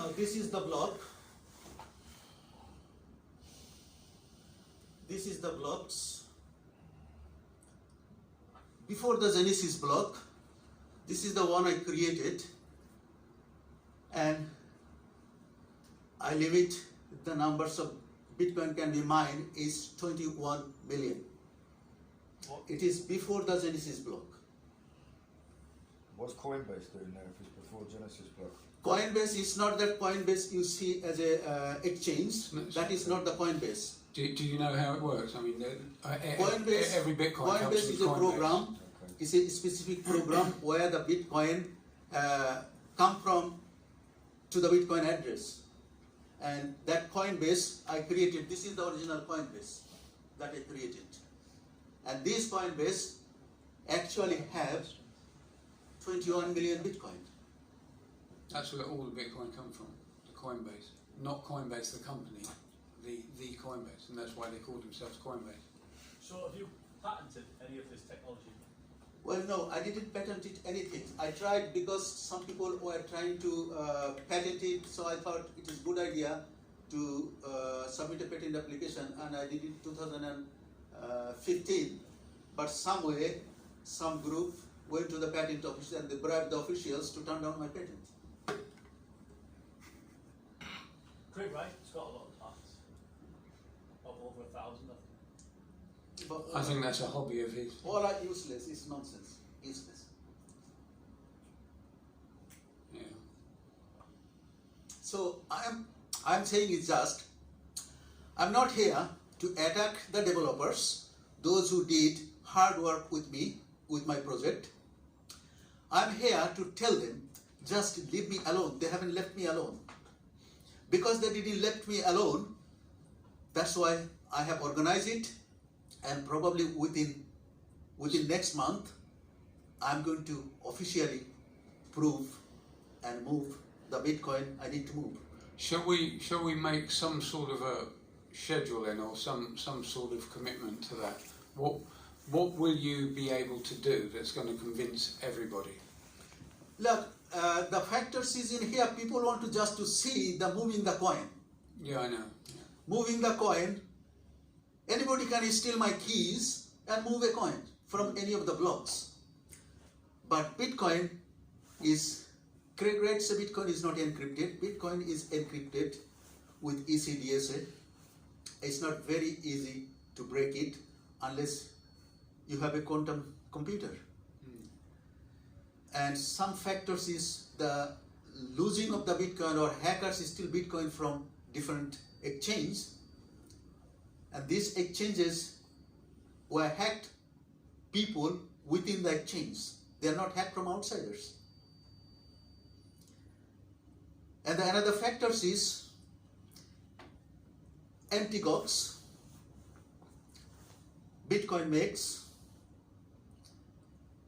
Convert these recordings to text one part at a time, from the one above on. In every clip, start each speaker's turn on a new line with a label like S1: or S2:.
S1: Now this is the block. This is the blocks. Before the Genesis block, this is the one I created, and I limit the numbers of Bitcoin can be mined is 21 million.
S2: What?
S1: It is before the Genesis block.
S2: What's Coinbase doing there if it's before Genesis block?
S1: Coinbase is not that Coinbase you see as a exchange.
S3: No,
S1: That is not the Coinbase.
S3: Do you know how it works? I mean,
S1: Coinbase,
S3: every Bitcoin comes
S1: Coinbase is
S3: from
S1: a
S3: Coinbase.
S1: program.
S2: Okay.
S1: It's a specific program where the Bitcoin come from to the Bitcoin address, and that Coinbase I created. This is the original Coinbase that I created, and this Coinbase actually have 21 million Bitcoin.
S3: That's where all the Bitcoin come from, the Coinbase. Not Coinbase the company, the Coinbase, and that's why they call themselves Coinbase.
S4: So have you patented any of this technology?
S1: Well, no, I didn't patent it anything. I tried because some people were trying to patent it, so I thought it is good idea to submit a patent application, and I did it 2015. But some way, some group went to the patent office and they bribed the officials to turn down my patent.
S4: Craig Wright, it's got a lot of patents. Of over 1,000, I think.
S1: But,
S3: I think that's a hobby of his.
S1: all are useless. It's nonsense. Useless.
S3: Yeah.
S1: So I'm saying it's just, I'm not here to attack the developers, those who did hard work with me, with my project. I'm here to tell them, just leave me alone. They haven't left me alone. Because they didn't left me alone, that's why I have organized it, and probably within next month, I'm going to officially prove and move the Bitcoin I need to move.
S3: Shall we make some sort of a schedule then, or some sort of commitment to that? What will you be able to do that's going to convince everybody?
S1: Look, the factors is in here. People want to just to see the moving the coin.
S3: Yeah, I know. Yeah.
S1: Moving the coin, anybody can steal my keys and move a coin from any of the blocks. But Bitcoin is, Craig Wright said Bitcoin is not encrypted. Bitcoin is encrypted with ECDSA. It's not very easy to break it unless you have a quantum computer. And some factors is the losing of the Bitcoin, or hackers steal Bitcoin from different exchanges, and these exchanges were hacked people within the exchange. They are not hacked from outsiders. And the another factors is anti-gox, Bitcoin makes,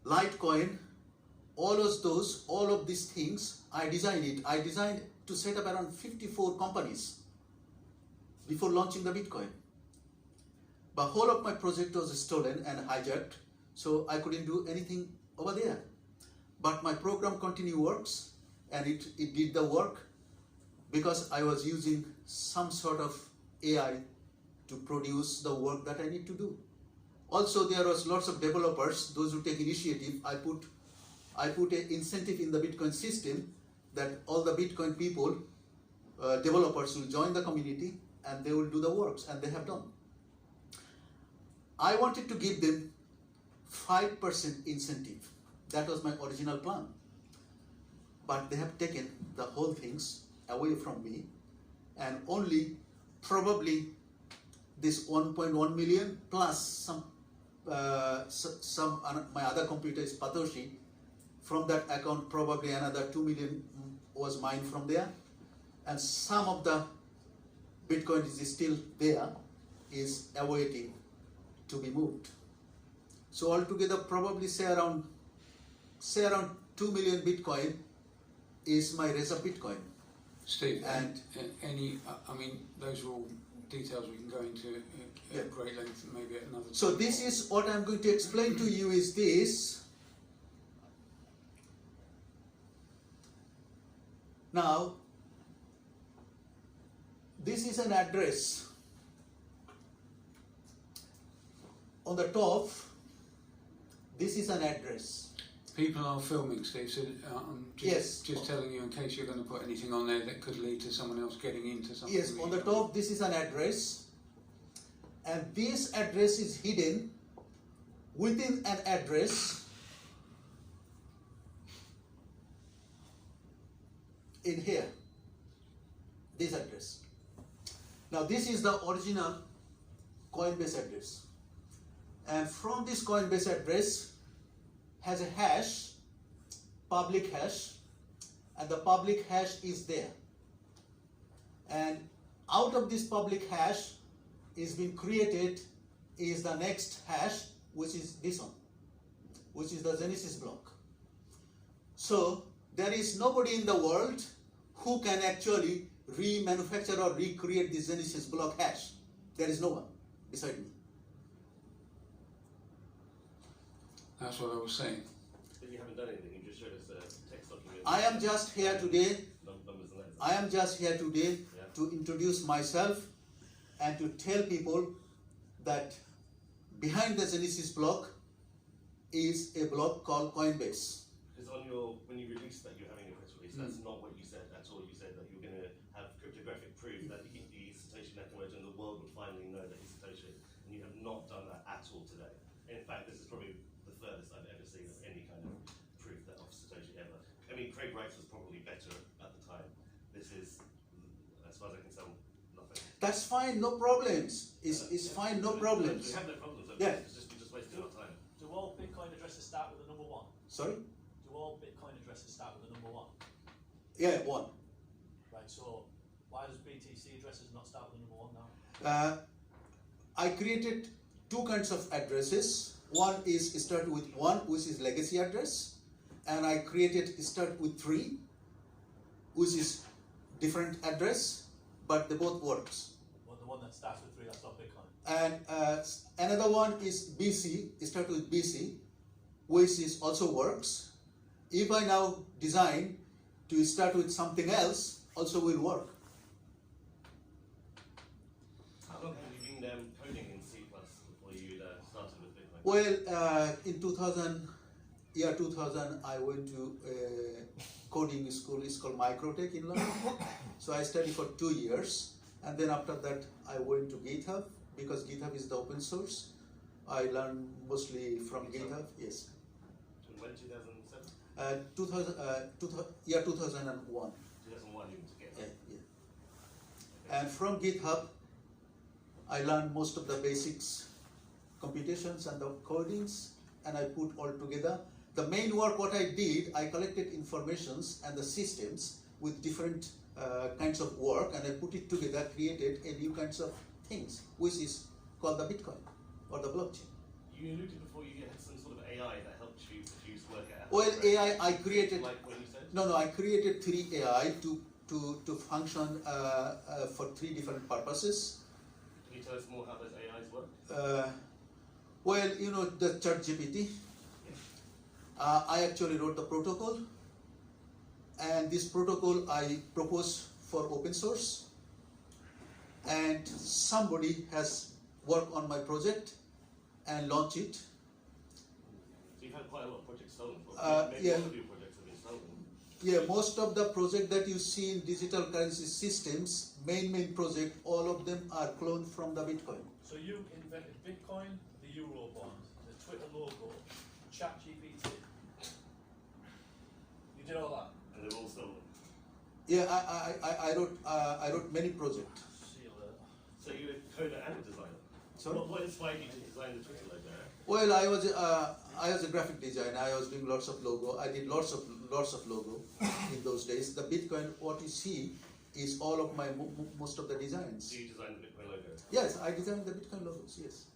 S1: Litecoin, all of these things, I designed it. I designed to set up around 54 companies before launching the Bitcoin. But whole of my project was stolen and hijacked, so I couldn't do anything over there. But my program continue works, and it did the work because I was using some sort of AI to produce the work that I need to do. Also, there was lots of developers, those who take initiative. I put an incentive in the Bitcoin system that all the Bitcoin people, developers will join the community and they will do the works, and they have done. I wanted to give them 5% incentive. That was my original plan. But they have taken the whole things away from me, and only probably this 1.1 million plus some my other computer is Patoshi. From that account, probably another 2 million was mined from there, and some of the Bitcoin is still there, is awaiting to be moved. So altogether, probably say around 2 million Bitcoin is my reserve Bitcoin.
S3: Steve,
S1: And
S3: I mean, those are all details we can go into at great length, maybe at another time.
S1: so this is what I'm going to explain to you is this. Now, this is an address. On the top, this is an address.
S3: People are filming, Steve, so I'm
S1: Yes.
S3: just telling you in case you're going to put anything on there that could lead to someone else getting into something.
S1: Yes,
S3: that
S1: on
S3: you
S1: the
S3: don't-
S1: top, this is an address. And this address is hidden within an address in here. This address. Now, this is the original Coinbase address. And from this Coinbase address has a hash, public hash, and the public hash is there. And out of this public hash is being created is the next hash, which is this one, which is the Genesis block. So there is nobody in the world who can actually remanufacture or recreate the Genesis block hash. There is no one beside me.
S3: That's what I was saying.
S5: But you haven't done anything, you just showed us a text document.
S1: I am just here today.
S5: Numbers and letters.
S1: I am just here today
S5: Yeah.
S1: to introduce myself and to tell people that behind the Genesis block is a block called Coinbase.
S5: Because on your, when you released that you're having a press release, that's not what you said at all. You said that you're going to have cryptographic proof that the Satoshi Nakamoto and the world would finally know that he's Satoshi. And you have not done that at all today. In fact, this is probably the furthest I've ever seen of any kind of proof that of Satoshi ever. I mean, Craig Wright's was probably better at the time. This is, as far as I can tell, nothing.
S1: That's fine, no problems. It's fine, no problems.
S5: We have no problems.
S1: Yeah.
S5: You're just wasting our time.
S4: Do all Bitcoin addresses start with the number 1?
S1: Sorry?
S4: Do all Bitcoin addresses start with the number 1?
S1: Yeah, one.
S4: Right, so why does BTC addresses not start with the number 1 now?
S1: I created two kinds of addresses. One is start with 1, which is legacy address, and I created start with 3, which is different address, but they both works.
S4: Well, the one that starts with 3, that's not Bitcoin.
S1: And another one is BC, start with BC, which is also works. If I now design to start with something else, also will work.
S5: How long have you been coding in C++ before you started with Bitcoin?
S1: Well, in 2000, I went to coding school. It's called Microtech in London. So I studied for 2 years, and then after that, I went to GitHub because GitHub is the open source. I learned mostly from GitHub. Yes.
S5: When 2007?
S1: 2001.
S5: 2001 even to get
S1: Yeah, yeah. And from GitHub, I learned most of the basics, computations and the codings, and I put all together. The main work, what I did, I collected informations and the systems with different kinds of work, and I put it together, created a new kinds of things, which is called the Bitcoin or the blockchain.
S5: You alluded before you had some sort of AI that helped you produce work at
S1: Well, AI, I created.
S5: Like when you said?
S1: No, I created 3 AI to function for 3 different purposes.
S5: Can you tell us more how those AIs work?
S1: Well, you know, the ChatGPT. I actually wrote the protocol, and this protocol I proposed for open source, and somebody has worked on my project and launched it.
S5: So you've had quite a lot of projects stolen. Maybe
S1: yeah.
S5: all of your projects have been stolen.
S1: Yeah, most of the project that you see in digital currency systems, main project, all of them are cloned from the Bitcoin.
S4: So you invented Bitcoin, the Eurobond, the Twitter logo, ChatGPT. You did all that.
S5: And they're all stolen.
S1: Yeah, I wrote many projects.
S4: See you later.
S5: So you're a coder and a designer.
S1: Sorry?
S5: What inspired you to design the Twitter logo?
S1: Well, I was a graphic designer. I was doing lots of logo. I did lots of logo in those days. The Bitcoin, what you see, is all of my most of the designs.
S5: So you designed the Bitcoin logo?
S1: Yes, I designed the Bitcoin logos. Yes,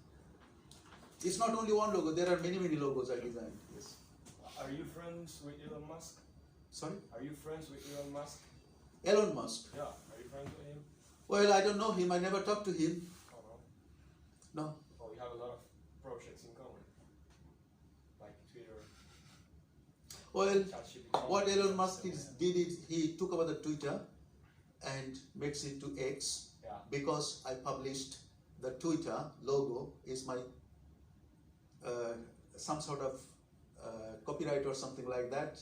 S1: it's not only one logo. There are many logos I designed. Yes.
S2: Are you friends with Elon Musk?
S1: Sorry,
S2: Are you friends with Elon Musk?
S1: Elon Musk.
S2: Yeah. Are you friends with him?
S1: Well, I don't know him. I never talked to him.
S2: Oh no.
S1: No.
S2: Oh, we have a lot of projects in common, like Twitter.
S1: Well,
S2: ChatGPT.
S1: what Elon Musk did is he took over the Twitter and makes it to X,
S4: Yeah.
S1: because I published the Twitter logo is my some sort of copyright or something like that,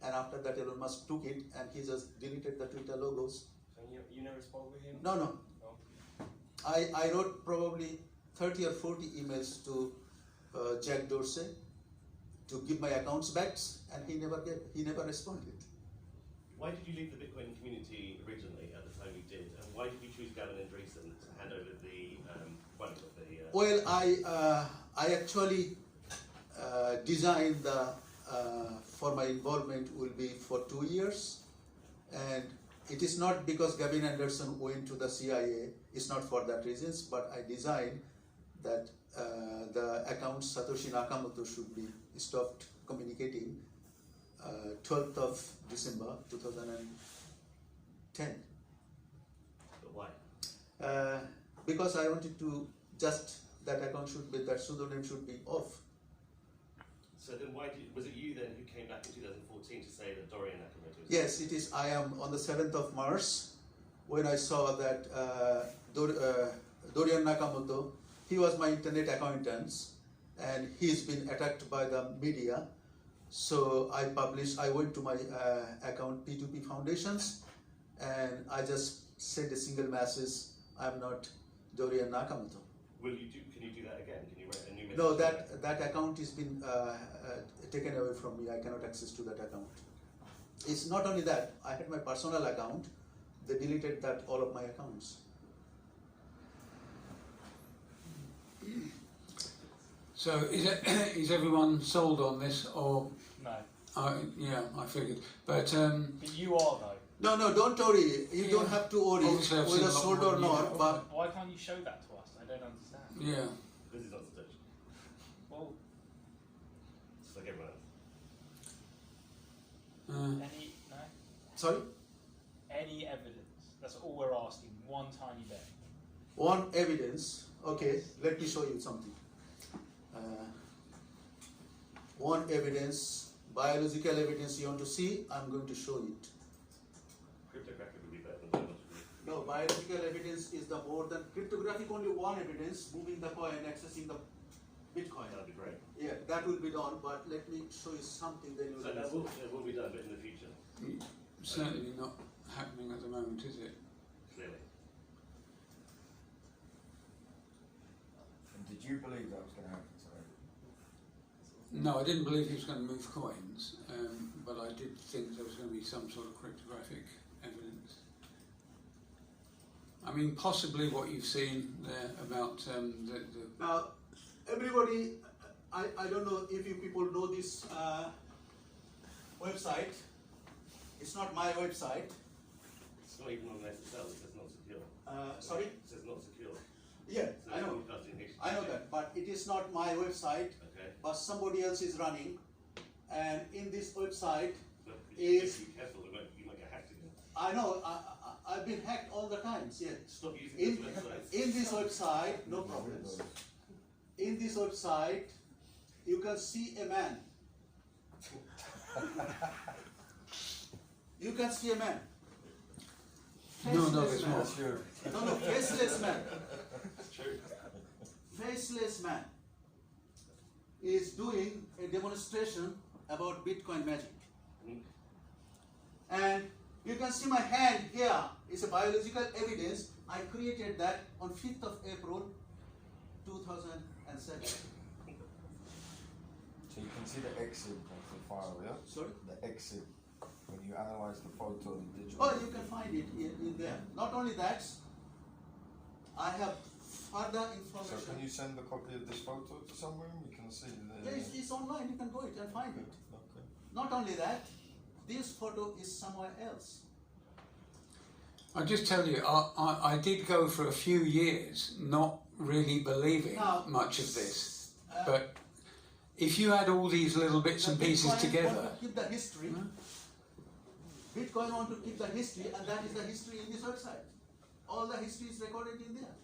S1: and after that Elon Musk took it and he just deleted the Twitter logos.
S2: So you never spoke with him?
S1: No,
S2: No.
S1: I wrote probably 30 or 40 emails to Jack Dorsey to give my accounts back, and he never responded.
S5: Why did you leave the Bitcoin community originally at the time you did, and why did you choose Gavin Andreessen to hand over the running of the?
S1: Well, I actually designed the for my involvement will be for 2 years, and it is not because Gavin Anderson went to the CIA. It's not for that reasons, but I designed that the account Satoshi Nakamoto should be stopped communicating 12th of December 2010.
S5: But why?
S1: Because I wanted to just that account should be that pseudonym should be off.
S5: So then was it you then who came back in 2014 to say that Dorian Nakamoto was?
S1: Yes, it is. I am on the 7th of March when I saw that Dorian Nakamoto, he was my internet acquaintance and he's been attacked by the media. So I went to my account P2P Foundations and I just sent a single message, I'm not Dorian Nakamoto.
S5: Can you do that again? Can you write a new message?
S1: No, that account has been taken away from me. I cannot access to that account. It's not only that, I had my personal account, they deleted all of my accounts.
S3: So is everyone sold on this, or
S4: No.
S3: yeah, I figured. But
S4: But you are though.
S1: No, don't worry. You don't have to worry
S3: Obviously, I've seen
S1: whether
S3: a lot
S1: sold
S3: more
S1: or
S3: than you.
S1: not. But
S4: Why can't you show that to us? I don't understand.
S3: yeah,
S5: This is not Satoshi.
S4: Well,
S5: It's like everyone else.
S4: any no?
S1: sorry,
S4: Any evidence? That's all we're asking. One tiny bit.
S1: one evidence. Okay, let me show you something. One evidence, biological evidence you want to see. I'm going to show it.
S5: Cryptographic would be better than biological.
S1: No, biological evidence is the more than cryptographic. Only one evidence: moving the coin, accessing the Bitcoin.
S5: That'd be great.
S1: Yeah, that will be done. But let me show you something. Then you
S5: So
S1: will.
S5: that will be done, but in the future,
S3: certainly not happening at the moment, is it?
S5: clearly.
S6: And did you believe that was going to happen today?
S3: No, I didn't believe he was going to move coins, but I did think there was going to be some sort of cryptographic evidence. I mean, possibly what you've seen there about the
S1: Now, everybody, I don't know if you people know this website. It's not my website.
S5: It's not even on SSL, it says not secure.
S1: Sorry?
S5: It says not secure.
S1: Yeah,
S5: So
S1: I know.
S5: broadcasting HTTP.
S1: I know that, but it is not my website,
S5: Okay.
S1: but somebody else is running. And in this website,
S5: But
S1: Is-
S5: be careful, you might get hacked again.
S1: I know I've been hacked all the times. Yeah.
S5: Stop using
S1: In,
S5: this website.
S1: in this website, no problems. In this website, you can see a man. You can see a man.
S3: No,
S1: Faceless
S3: there's
S1: man.
S3: more.
S6: That's you.
S1: No, faceless man.
S5: It's true.
S1: Faceless man is doing a demonstration about Bitcoin magic.
S5: Mm.
S1: And you can see my hand here. It's a biological evidence. I created that on 5th of April 2007.
S6: So you can see the exit of the file, yeah?
S1: Sorry?
S6: The exit. When you analyze the photo and digital.
S1: Oh, you can find it in there. Not only that, I have further
S6: So
S1: information.
S6: can you send a copy of this photo to someone? You can see the...
S1: Yeah, it's online. You can go it and find it.
S6: Okay.
S1: Not only that, this photo is somewhere else.
S3: I just tell you, I did go for a few years not really believing
S1: Now,
S3: much of this,
S1: Uh,
S3: but if you add all these little bits and
S1: the
S3: pieces
S1: Bitcoin
S3: together,
S1: want to keep the history. Bitcoin want to keep the history, and that is the history in this website. All the history is recorded in there.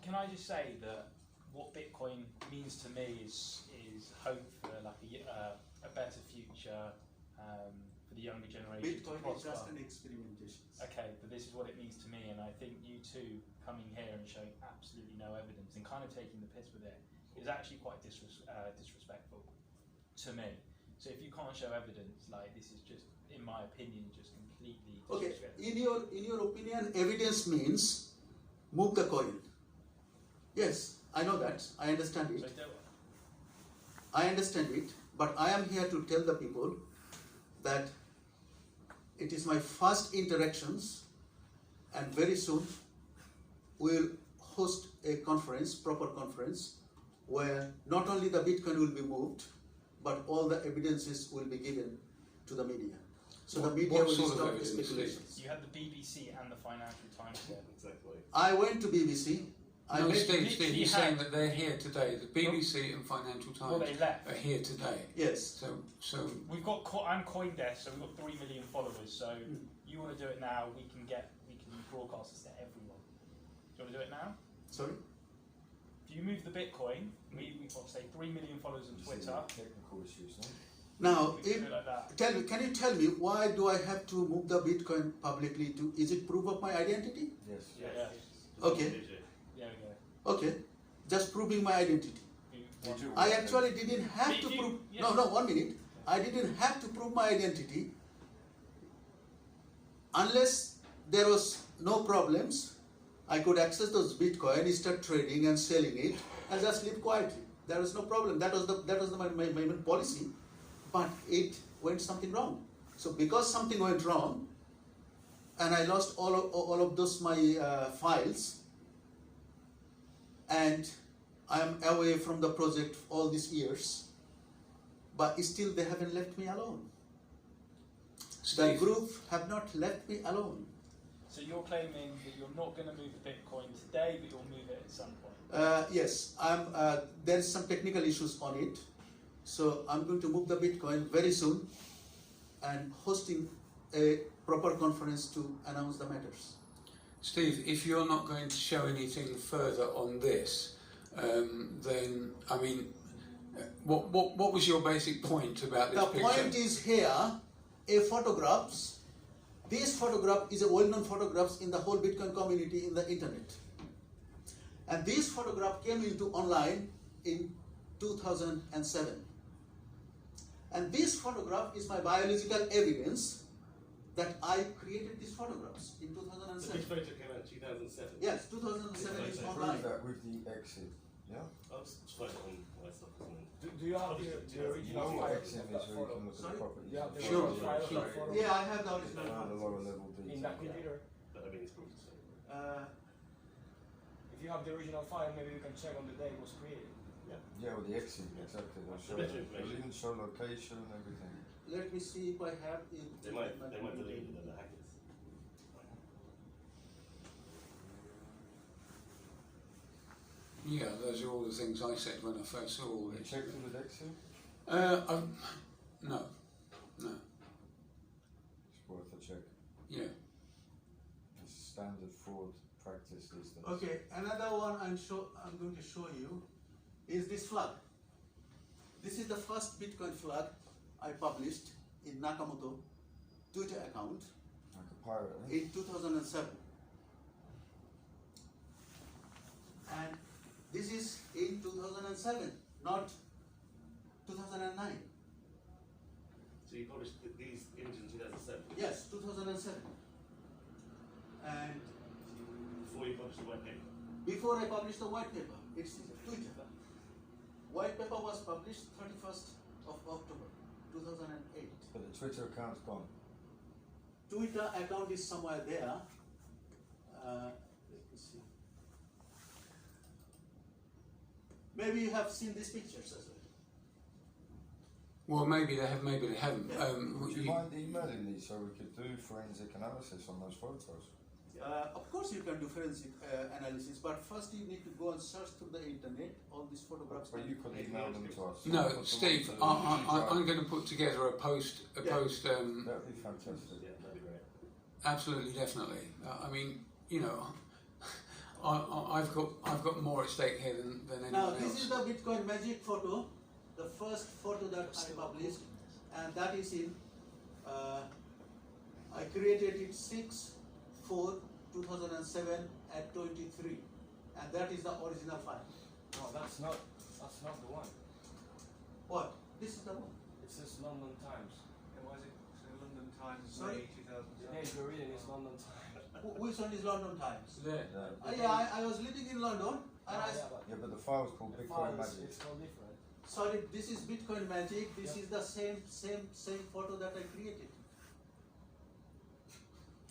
S4: Can I just say that what Bitcoin means to me is hope for like a better future,
S7: for the younger generation
S1: Bitcoin
S7: to
S1: is just
S7: prosper.
S1: an experimentation.
S7: Okay, but this is what it means to me, and I think you two coming here and showing absolutely no evidence and kind of taking the piss with it is actually quite disrespectful to me. So if you can't show evidence, like this is just, in my opinion, just completely
S1: Okay,
S7: disrespectful.
S1: in your opinion, evidence means move the coin. Yes, I know that. I understand
S7: So
S1: it.
S7: do
S1: I understand it, but I am here to tell the people that it is my first interactions, and very soon we will host a conference, proper conference, where not only the Bitcoin will be moved, but all the evidences will be given to the media. So the media
S3: what
S1: will
S3: sort of
S1: stop the
S3: evidence,
S1: speculations.
S7: You had the BBC and the Financial Times here.
S5: Exactly.
S1: I went to BBC. I
S3: No,
S1: met
S3: Steve,
S7: literally
S3: he's
S7: had-
S3: saying that they're here today. The BBC and Financial
S7: Well,
S3: Times
S7: they left.
S3: are here today.
S1: Yes.
S3: So
S7: We've got, I'm CoinDesk, so we've got 3 million followers. So you want to do it now? We can broadcast this to everyone. Do you want to do it now?
S1: Sorry.
S7: If you move the Bitcoin, we've got say 3 million followers on
S6: This is
S7: Twitter.
S6: technical issues, no?
S1: Now,
S7: We can
S1: if,
S7: do it like that.
S1: can you tell me why do I have to move the Bitcoin publicly? To is it proof of my identity?
S6: Yes.
S7: Yeah.
S1: Okay.
S7: There we go.
S1: Okay, just proving my identity.
S6: Did you-
S1: I actually didn't have
S7: If
S1: to
S7: you-
S1: prove.
S7: yeah.
S1: No, 1 minute. I didn't have to prove my identity unless there was no problems. I could access those Bitcoin, start trading and selling it, and just live quietly. There was no problem. That was my main policy, but it went something wrong. So because something went wrong, and I lost all of those my files, and I am away from the project all these years, but still they haven't left me alone. The
S3: Steve,
S1: group have not left me alone.
S7: So you're claiming that you're not going to move the Bitcoin today, but you'll move it at some point.
S1: Yes, there is some technical issues on it, so I'm going to move the Bitcoin very soon, and hosting a proper conference to announce the matters.
S3: Steve, if you're not going to show anything further on this, then I mean, what was your basic point about this
S1: The
S3: picture?
S1: point is here, a photographs. This photograph is a well-known photograph in the whole Bitcoin community in the internet. And this photograph came into online in 2007. And this photograph is my biological evidence that I created these photographs in
S5: So
S1: 2007.
S5: this photo came out in 2007?
S1: Yes, 2007 is
S5: Prove
S1: online.
S6: Prove that with the exit. Yeah?
S5: I'll just find it on my stuff.
S2: Do you have the original
S6: No
S2: file
S6: exit
S2: of
S6: is
S2: that
S6: where you
S2: photo?
S6: can look at
S1: Sorry?
S6: the properties.
S2: Yeah, the
S1: Sure,
S2: original file of
S1: sure.
S2: that photo
S1: Yeah, I have the original
S6: Around a
S1: photos.
S6: lower level
S2: in
S6: detail.
S2: that computer.
S5: But I mean, it's proof. So.
S2: If you have the original file, maybe you can check on the day it was created.
S6: Yeah, with the exit, exactly. They'll show,
S5: Better
S6: they'll
S5: information.
S6: even show location and everything.
S1: Let me see if I have it.
S5: They might delete it, the hackers.
S3: Yeah, those are all the things I said when I first saw all
S6: You
S3: this.
S6: checked it with exit?
S3: No,
S6: It's worth a check.
S3: yeah.
S6: It's standard fraud practice these days.
S1: Okay, another one I'm going to show you is this flag. This is the first Bitcoin flag I published in Nakamoto Twitter account
S6: Like a pirate, eh?
S1: in 2007. And this is in 2007, not 2009.
S5: So you published these images in 2007?
S1: Yes, 2007. And
S5: Before you published the white paper?
S1: before I published the white paper, it's Twitter. White paper was published 31st of October 2008.
S6: But the Twitter account's gone.
S1: Twitter account is somewhere there. Let me see. Maybe you have seen these pictures as well.
S3: Well, maybe they have, maybe they haven't.
S1: Yeah.
S6: Would you mind emailing these so we could do forensic analysis on those photos?
S1: Of course you can do forensic analysis, but first you need to go and search through the internet all these photographs.
S6: But you could email them to us.
S3: No,
S6: Put them
S3: Steve,
S6: onto the
S3: I'm going to put together a post.
S1: Yeah.
S6: That would be fantastic.
S5: Yeah, that'd be great.
S3: Absolutely, definitely. I mean, you know, I've got more at stake here than
S1: Now
S3: anyone
S1: this is
S3: else.
S1: the Bitcoin magic photo, the first photo that I published, and that is in I created it 6/4/2007 at 23, and that is the original file.
S2: No, that's not the one.
S1: What? This is the one.
S2: It says London Times.
S8: Why is it so London Times,
S1: Sorry?
S8: May 2007?
S2: The name you're reading is London Times.
S1: Which one is London Times?
S3: There.
S1: Yeah, I was living in London, and I.
S6: Yeah, but the file's called
S2: The
S6: Bitcoin
S2: file
S6: Magic.
S2: it's called different.
S1: Sorry, this is Bitcoin Magic. This
S2: Yeah.
S1: is the same photo that I created.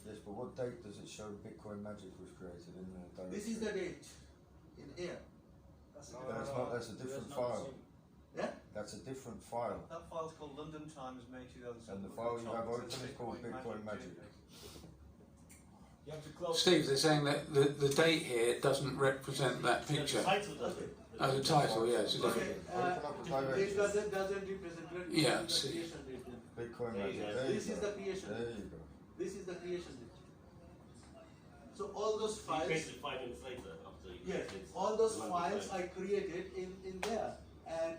S6: Yes, but what date does it show Bitcoin Magic was created in the directory?
S1: This is the date in here.
S8: That's
S2: No,
S8: a
S6: But
S8: different
S6: it's
S2: no,
S6: not,
S2: no.
S6: that's a different
S2: That's not the
S6: file.
S2: same.
S1: Yeah.
S6: That's a different file.
S8: That file's called London Times, May 2007.
S6: And the file you have
S8: It
S6: open
S8: says
S6: is called Bitcoin Magic.
S8: JPEG.
S2: You have to close.
S3: Steve, they're saying that the date here doesn't represent that picture.
S5: The title does
S1: Okay.
S5: it.
S3: Oh, the title, yeah, it's a different.
S1: Okay.
S6: Open up the
S1: It
S6: directory.
S1: doesn't represent. Let me
S3: Yeah,
S1: give the
S3: see.
S1: creation date then.
S6: Bitcoin
S5: There you
S6: Magic.
S5: go.
S6: There
S1: This
S6: you
S1: is
S6: go.
S1: the creation
S6: There
S1: date.
S6: you go.
S1: This is the creation date. So all those
S5: You
S1: files.
S5: created it 5 minutes later after you
S1: Yes,
S5: created
S1: all those
S5: the London
S1: files
S5: Times.
S1: I created in there, and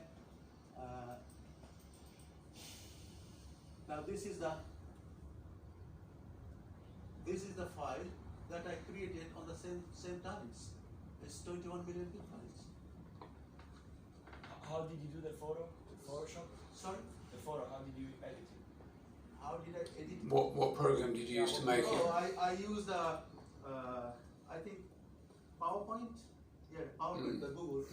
S1: now this is the file that I created on the same times. It's 21 million bitcoins.
S2: How did you do the photo? Photoshop?
S1: Sorry,
S2: The photo, how did you edit it?
S1: how did I edit it?
S3: What program did you use to make
S1: Oh,
S3: it?
S1: I used I think PowerPoint. Yeah, PowerPoint, the Google,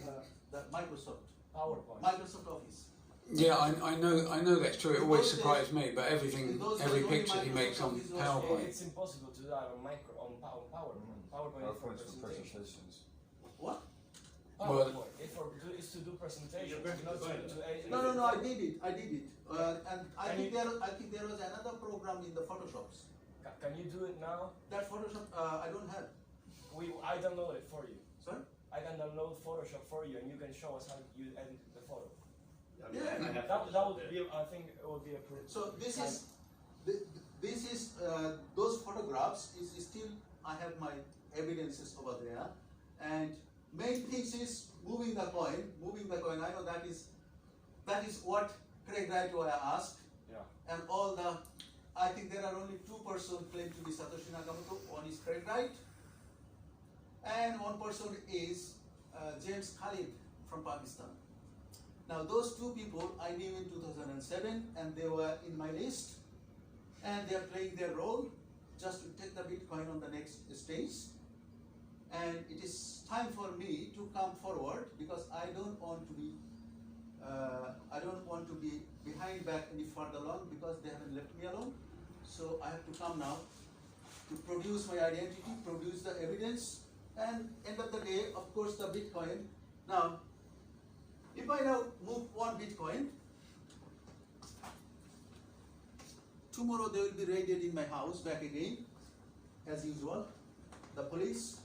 S1: the Microsoft Office.
S3: Yeah, I know that's true. It
S1: In
S3: always
S1: those days-
S3: surprised me, but everything,
S1: in those
S3: every
S1: days, only
S3: picture he makes on
S1: Microsoft Office was-
S3: PowerPoint.
S2: It's impossible to do that on PowerPoint. PowerPoint is for
S6: PowerPoint's for
S2: presentation.
S6: presentations.
S1: What?
S2: PowerPoint is to do presentations,
S5: You're graphic
S2: not to
S5: designer.
S2: edit.
S1: No, I did it. And I
S2: Can
S1: think
S2: you-
S1: I think there was another program in the Photoshops.
S2: Can you do it now?
S1: That Photoshop I don't have.
S2: I download it for you.
S1: Sorry?
S2: I can download Photoshop for you, and you can show us how you edit the photo.
S5: I mean,
S1: Yeah.
S5: I have
S2: That would
S5: there.
S2: be, I think, it would be approved.
S1: So this is those photographs is still I have my evidences over there, and main things is moving the coin. I know that is what Craig Wright asked,
S2: Yeah.
S1: and I think there are only two persons claim to be Satoshi Nakamoto. One is Craig Wright, and one person is James Khalid from Pakistan. Now those two people I knew in 2007, and they were in my list, and they are playing their role just to take the Bitcoin on the next stage. And it is time for me to come forward because I don't want to be behind back any further long because they haven't left me alone. So I have to come now to produce my identity, produce the evidence, and end of the day, of course, the Bitcoin. Now, if I now move one Bitcoin, tomorrow they will be raided in my house back again, as usual, the police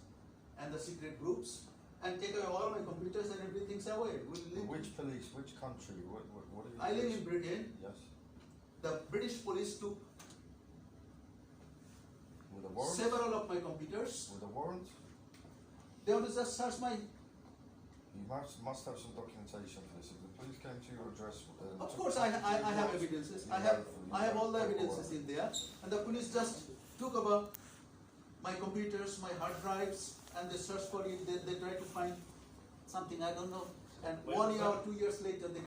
S1: and the secret groups, and take away all my computers and everything's away.
S6: Which police? Which country? What are you?
S1: I live in Britain.
S6: Yes.
S1: The British police took
S6: With a warrant.
S1: several of my computers.
S6: With a warrant.
S1: They will just search my.
S6: You must have some documentation for this. If the police came to your address.
S1: Of course, I have evidences. I have all the evidences in there, and the police just took about my computers, my hard drives, and they searched for it. They tried to find something I don't know, and
S5: When
S1: 1
S5: was
S1: year or
S5: that?
S1: 2 years later they